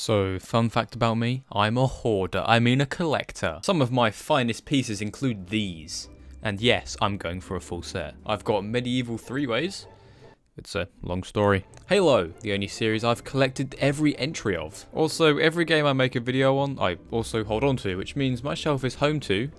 So, fun fact about me, I'm a hoarder, I mean a collector. Some of my finest pieces include these. And yes, I'm going for a full set. I've got MediEvil 3 ways. It's a long story. Halo, the only series I've collected every entry of. Also, every game I make a video on, I also hold on to, which means my shelf is home to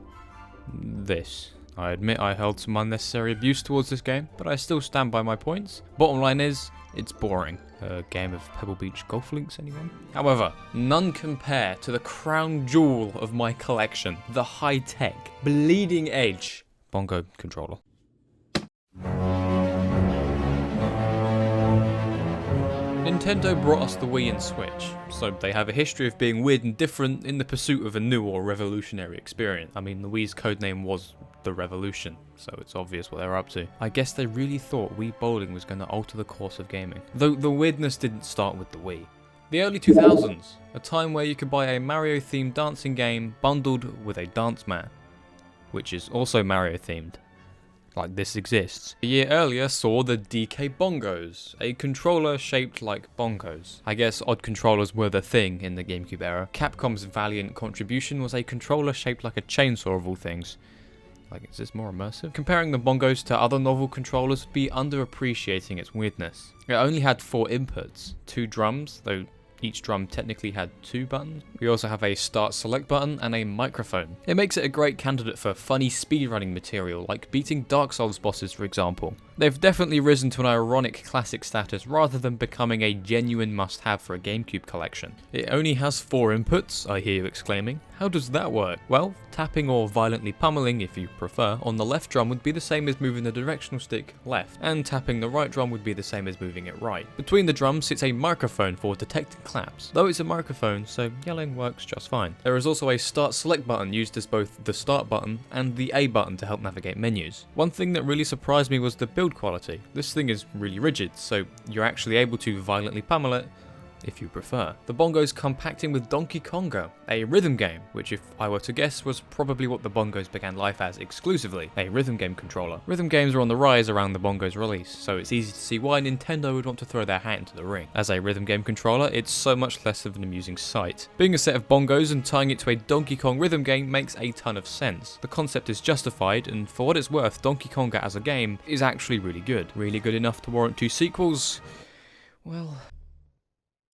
this. I admit I held some unnecessary abuse towards this game, but I still stand by my points. Bottom line is, it's boring. A game of Pebble Beach golf links, anyone? However, none compare to the crown jewel of my collection, the high-tech, bleeding edge bongo controller. Nintendo brought us the Wii and Switch, so they have a history of being weird and different in the pursuit of a new or revolutionary experience. I mean, the Wii's codename was The Revolution, so it's obvious what they're up to. I guess they really thought Wii bowling was going to alter the course of gaming. Though the weirdness didn't start with the Wii. The early 2000s, a time where you could buy a Mario-themed dancing game bundled with a dance mat, which is also Mario-themed. Like this exists. A year earlier saw the DK Bongos, a controller shaped like bongos. I guess odd controllers were the thing in the GameCube era. Capcom's valiant contribution was a controller shaped like a chainsaw of all things. Like, is this more immersive? Comparing the bongos to other novel controllers would be underappreciating its weirdness. It only had 4 inputs, 2 drums, though each drum technically had 2 buttons. We also have a start select button and a microphone. It makes it a great candidate for funny speedrunning material, like beating Dark Souls bosses for example. They've definitely risen to an ironic classic status rather than becoming a genuine must-have for a GameCube collection. It only has 4 inputs, I hear you exclaiming. How does that work? Well, tapping or violently pummeling, if you prefer, on the left drum would be the same as moving the directional stick left, and tapping the right drum would be the same as moving it right. Between the drums sits a microphone for detecting claps, though it's a microphone, so yelling works just fine. There is also a start select button used as both the start button and the A button to help navigate menus. One thing that really surprised me was the build quality. This thing is really rigid, so you're actually able to violently pummel it if you prefer. The bongos come packed in with Donkey Konga, a rhythm game, which if I were to guess was probably what the bongos began life as exclusively, a rhythm game controller. Rhythm games are on the rise around the bongos release, so it's easy to see why Nintendo would want to throw their hat into the ring. As a rhythm game controller, it's so much less of an amusing sight. Being a set of bongos and tying it to a Donkey Kong rhythm game makes a ton of sense. The concept is justified, and for what it's worth, Donkey Konga as a game is actually really good. Really good enough to warrant 2 sequels? Well,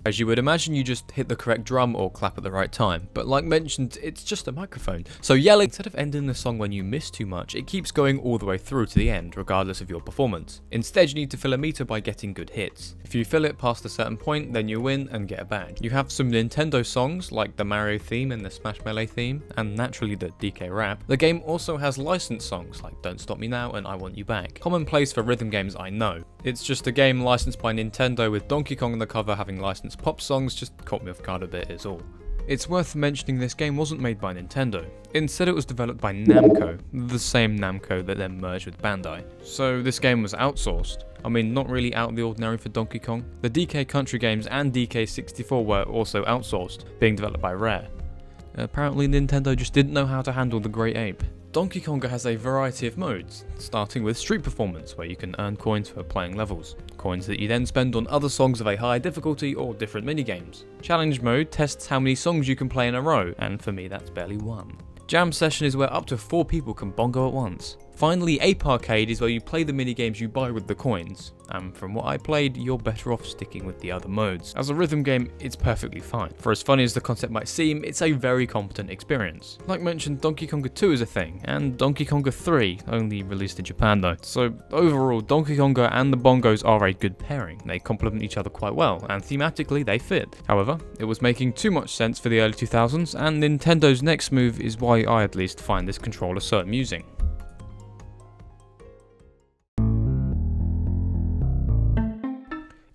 as you would imagine, you just hit the correct drum or clap at the right time, but like mentioned, it's just a microphone. So yelling, instead of ending the song when you miss too much, it keeps going all the way through to the end, regardless of your performance. Instead, you need to fill a meter by getting good hits. If you fill it past a certain point, then you win and get a badge. You have some Nintendo songs, like the Mario theme and the Smash Melee theme, and naturally the DK rap. The game also has licensed songs, like Don't Stop Me Now and I Want You Back. Commonplace for rhythm games, I know. It's just a game licensed by Nintendo with Donkey Kong on the cover having licensed pop songs just caught me off guard a bit is all. It's worth mentioning this game wasn't made by Nintendo. Instead it was developed by Namco, the same Namco that then merged with Bandai. So this game was outsourced. I mean, not really out of the ordinary for Donkey Kong. The DK Country games and DK64 were also outsourced, being developed by Rare. Apparently Nintendo just didn't know how to handle the Great Ape. Donkey Konga has a variety of modes, starting with Street Performance, where you can earn coins for playing levels. Coins that you then spend on other songs of a higher difficulty or different minigames. Challenge Mode tests how many songs you can play in a row, and for me that's barely 1. Jam Session is where up to 4 people can bongo at once. Finally, Ape Arcade is where you play the minigames you buy with the coins, and from what I played, you're better off sticking with the other modes. As a rhythm game, it's perfectly fine. For as funny as the concept might seem, it's a very competent experience. Like mentioned, Donkey Konga 2 is a thing, and Donkey Konga 3, only released in Japan though. So overall, Donkey Konga and the bongos are a good pairing. They complement each other quite well, and thematically they fit. However, it was making too much sense for the early 2000s, and Nintendo's next move is why I at least find this controller so amusing.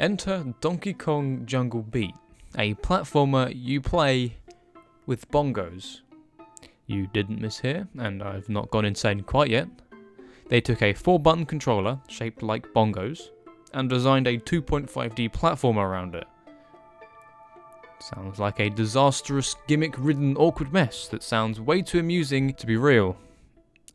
Enter Donkey Kong Jungle Beat, a platformer you play with bongos. You didn't mishear, and I've not gone insane quite yet. They took a 4-button controller, shaped like bongos, and designed a 2.5D platformer around it. Sounds like a disastrous, gimmick-ridden, awkward mess that sounds way too amusing to be real.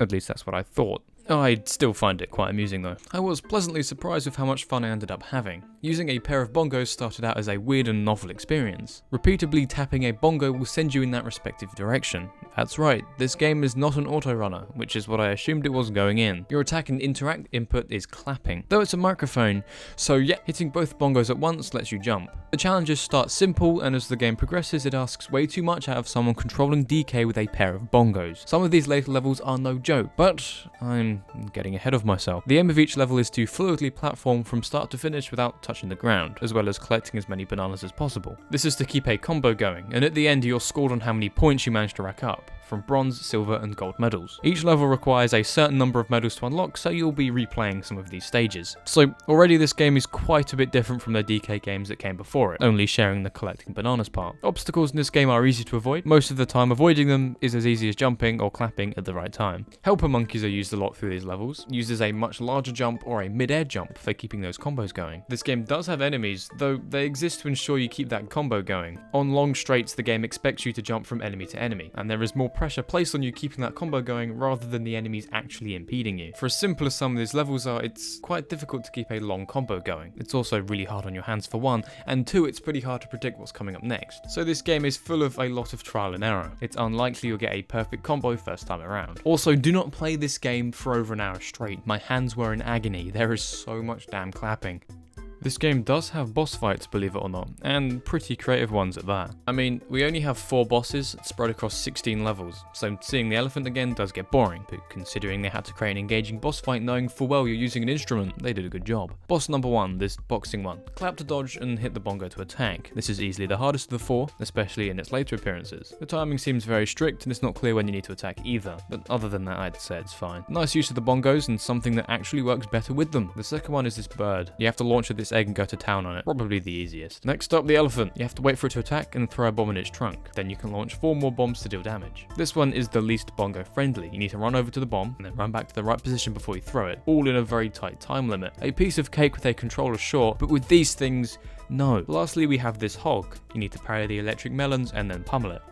At least that's what I thought. I'd still find it quite amusing though. I was pleasantly surprised with how much fun I ended up having. Using a pair of bongos started out as a weird and novel experience. Repeatedly tapping a bongo will send you in that respective direction. That's right, this game is not an auto-runner, which is what I assumed it was going in. Your attack and interact input is clapping, though it's a microphone, so yeah, hitting both bongos at once lets you jump. The challenges start simple, and as the game progresses it asks way too much out of someone controlling DK with a pair of bongos. Some of these later levels are no joke, but I'm getting ahead of myself. The aim of each level is to fluidly platform from start to finish without touching the ground, as well as collecting as many bananas as possible. This is to keep a combo going, and at the end you're scored on how many points you manage to rack up, from bronze, silver and gold medals. Each level requires a certain number of medals to unlock, so you'll be replaying some of these stages. So already this game is quite a bit different from the DK games that came before it, only sharing the collecting bananas part. Obstacles in this game are easy to avoid. Most of the time avoiding them is as easy as jumping or clapping at the right time. Helper monkeys are used a lot through these levels, used as a much larger jump or a mid-air jump for keeping those combos going. This game does have enemies, though they exist to ensure you keep that combo going. On long straights the game expects you to jump from enemy to enemy, and there is more pressure placed on you keeping that combo going rather than the enemies actually impeding you. For as simple as some of these levels are, it's quite difficult to keep a long combo going. It's also really hard on your hands for one, and two, it's pretty hard to predict what's coming up next. So this game is full of a lot of trial and error. It's unlikely you'll get a perfect combo first time around. Also, do not play this game for over an hour straight. My hands were in agony. There is so much damn clapping. This game does have boss fights, believe it or not, and pretty creative ones at that. I mean, we only have 4 bosses spread across 16 levels, so seeing the elephant again does get boring, but considering they had to create an engaging boss fight knowing full well you're using an instrument, they did a good job. Boss number 1, this boxing one. Clap to dodge and hit the bongo to attack. This is easily the hardest of the 4, especially in its later appearances. The timing seems very strict and it's not clear when you need to attack either, but other than that I'd say it's fine. Nice use of the bongos and something that actually works better with them. The second one is this bird. You have to launch at this egg and go to town on it. Probably the easiest. Next up, the elephant. You have to wait for it to attack and throw a bomb in its trunk. Then you can launch 4 more bombs to deal damage. This one is the least bongo friendly. You need to run over to the bomb and then run back to the right position before you throw it, all in a very tight time limit. A piece of cake with a controller, sure, but with these things, no. Lastly, we have this hog. You need to parry the electric melons and then pummel it.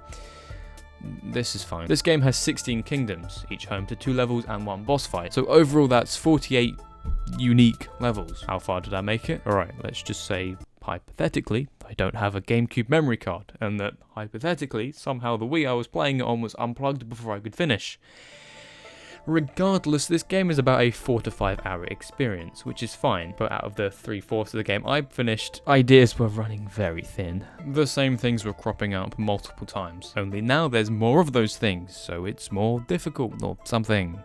This is fine. This game has 16 kingdoms, each home to 2 levels and 1 boss fight. So overall that's 48 unique levels. How far did I make it? Alright, let's just say, hypothetically, I don't have a GameCube memory card, and that, hypothetically, somehow the Wii I was playing it on was unplugged before I could finish. Regardless, this game is about a 4 to 5 hour experience, which is fine, but out of the 3/4 of the game I finished, ideas were running very thin. The same things were cropping up multiple times, only now there's more of those things, so it's more difficult or something.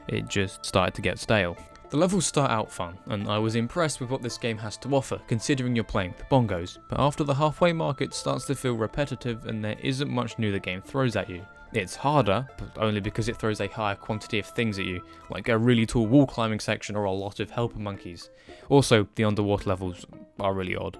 It just started to get stale. The levels start out fun, and I was impressed with what this game has to offer, considering you're playing with bongos, but after the halfway mark it starts to feel repetitive and there isn't much new the game throws at you. It's harder, but only because it throws a higher quantity of things at you, like a really tall wall climbing section or a lot of helper monkeys. Also, the underwater levels are really odd.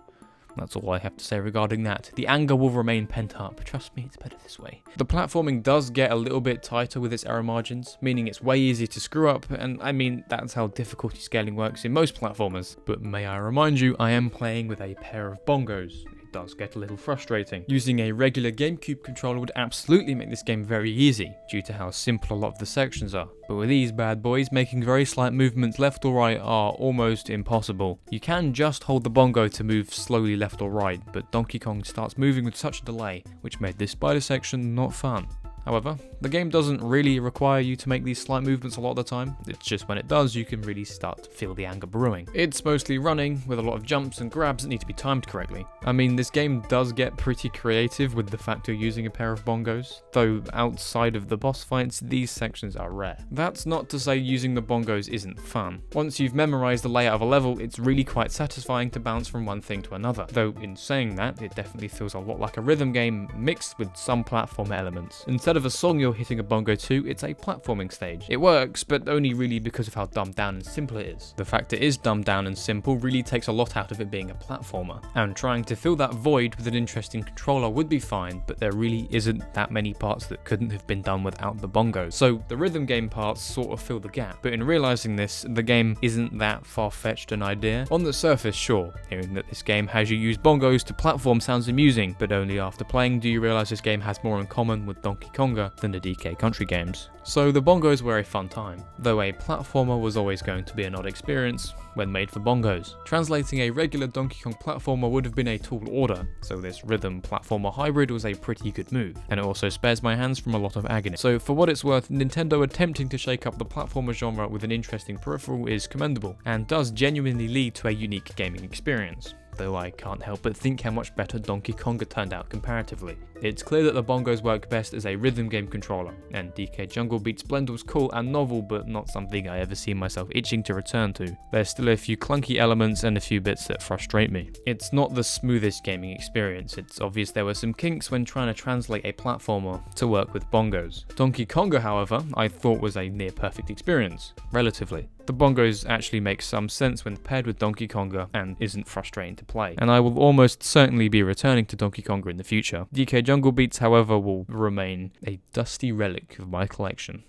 That's all I have to say regarding that. The anger will remain pent up. Trust me, it's better this way. The platforming does get a little bit tighter with its error margins, meaning it's way easier to screw up, and I mean, that's how difficulty scaling works in most platformers. But may I remind you, I am playing with a pair of bongos. It does get a little frustrating. Using a regular GameCube controller would absolutely make this game very easy, due to how simple a lot of the sections are. But with these bad boys, making very slight movements left or right are almost impossible. You can just hold the bongo to move slowly left or right, but Donkey Kong starts moving with such a delay, which made this spider section not fun. However, the game doesn't really require you to make these slight movements a lot of the time. It's just when it does, you can really start to feel the anger brewing. It's mostly running, with a lot of jumps and grabs that need to be timed correctly. I mean, this game does get pretty creative with the fact you're using a pair of bongos, though outside of the boss fights, these sections are rare. That's not to say using the bongos isn't fun. Once you've memorized the layout of a level, it's really quite satisfying to bounce from one thing to another, though in saying that, it definitely feels a lot like a rhythm game mixed with some platform elements. Instead of a song you're hitting a bongo to, it's a platforming stage. It works, but only really because of how dumbed down and simple it is. The fact it is dumbed down and simple really takes a lot out of it being a platformer, and trying to fill that void with an interesting controller would be fine, but there really isn't that many parts that couldn't have been done without the bongos. So the rhythm game parts sort of fill the gap, but in realizing this, the game isn't that far-fetched an idea. On the surface, sure, hearing that this game has you use bongos to platform sounds amusing, but only after playing do you realize this game has more in common with Donkey Kong Konga than the DK Country games. So the bongos were a fun time, though a platformer was always going to be an odd experience when made for bongos. Translating a regular Donkey Kong platformer would have been a tall order, so this rhythm platformer hybrid was a pretty good move, and it also spares my hands from a lot of agony. So for what it's worth, Nintendo attempting to shake up the platformer genre with an interesting peripheral is commendable, and does genuinely lead to a unique gaming experience. Though I can't help but think how much better Donkey Konga turned out comparatively. It's clear that the bongos work best as a rhythm game controller, and DK Jungle Beat's blend was cool and novel, but not something I ever see myself itching to return to. There's still a few clunky elements and a few bits that frustrate me. It's not the smoothest gaming experience. It's obvious there were some kinks when trying to translate a platformer to work with bongos. Donkey Konga, however, I thought was a near perfect experience, relatively. The bongos actually make some sense when paired with Donkey Konga and isn't frustrating to play, and I will almost certainly be returning to Donkey Konga in the future. DK Jungle Beats, however, will remain a dusty relic of my collection.